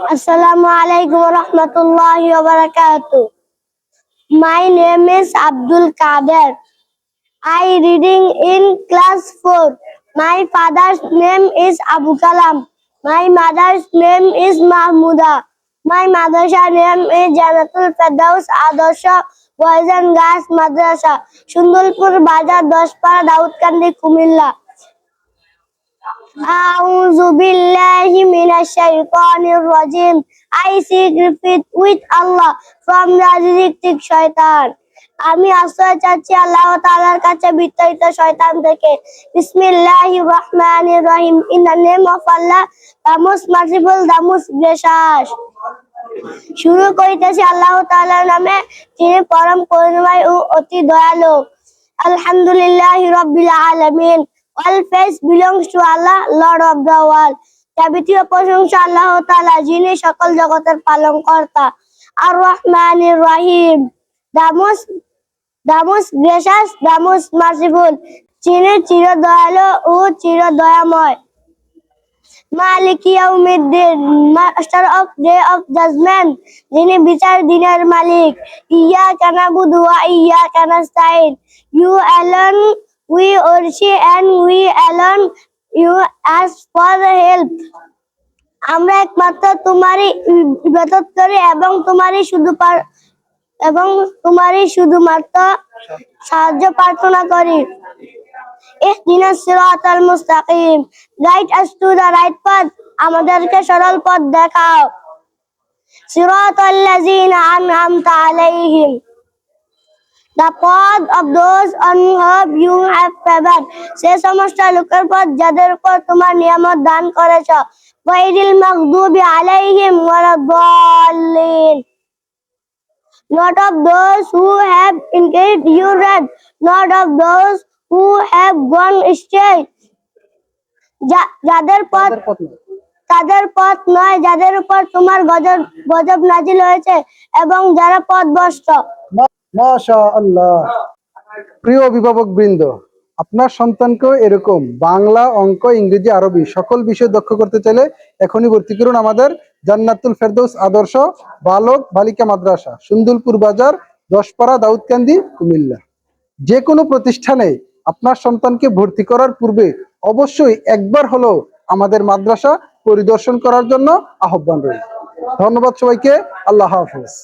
Assalamu alaikum wa rahmatullahi wa barakatuh. My name is Abdul Kader. I reading in class 4. My father's name is Abu Kalam. My mother's name is Mahmuda. My madrasa name is Janatul Firdaus Adarsha Boys and Girls Madrasa, Shundulpur Bazar, Dospara, Daudkandi, Kumilla. A'udzu billahi minash shaitanir rajim. I seek refuge with Allah from the addictive shaitan. আমি আশ্রয় চাচ্ছি আল্লাহ তাআলার কাছে বিতাড়িত শয়তান থেকে। বিসমিল্লাহির রহমানির রহিম। In the name of Allah, the most merciful, the most gracious. শুরু করিতেছি আল্লাহ তাআলার নামে, যিনি পরম করুণাময় ও অতি দয়ালু। আলহামদুলিল্লাহি রাব্বিল আলামিন। All praise belongs to Allah, Lord of the world. যাবতীয় প্রশংসা আল্লাহ তাআলা, যিনি সকল জগতের পালনকর্তা। আর রহমানির রহিম, the most gracious, the most merciful, যিনি চির দয়ালু ও চির দয়াময়। মালিক ইয়াউমিদ্দিন, master of day of judgement, যিনি বিচার দিনের মালিক। ইয়াকা নাবুদু ওয়া ইয়াকা নাস্তাইন, you alone we worship and we alone you ask for help. আমরা একমাত্র তোমারই ইবাদত করি এবং তোমারই শুধুমাত্র সাহায্য প্রার্থনা করি। ইহদিনাস সিরাতাল মুস্তাকিম, guide us to the right path, আমাদেরকে সরল পথ দেখাও। সিরাতাল লাযিনা আনআমতা আলাইহিম, the path of those on whom you have favored, সে সমস্ত লোকের পথ যাদের উপর তোমার নিয়ামত দান করেছ। গায়রিল মাগদুবি আলাইহিম ওয়ালাদ-দাল্লিন, not of those who have incurred your wrath, not of those who have gone astray, তাদের পথ নয় যাদের উপর তোমার গজব নাজিল হয়েছে এবং যারা পথভ্রষ্ট। মাশাআল্লাহ। প্রিয় অভিভাবক বৃন্দ, আপনার সন্তানকেও এরকম বাংলা, অঙ্ক, ইংরেজি, আরবি সকল বিষয় দক্ষ করতে চাইলে এখনই ভর্তি করুন আমাদের জান্নাতুল ফেরদৌস আদর্শ বালক বালিকা মাদ্রাসা, সুন্দুলপুর বাজার, দশপাড়া, দাউদকান্দি, কুমিল্লা। যে কোনো প্রতিষ্ঠানে আপনার সন্তানকে ভর্তি করার পূর্বে অবশ্যই একবার হলেও আমাদের মাদ্রাসা পরিদর্শন করার জন্য আহ্বান রইল। ধন্যবাদ সবাইকে। আল্লাহ হাফেজ।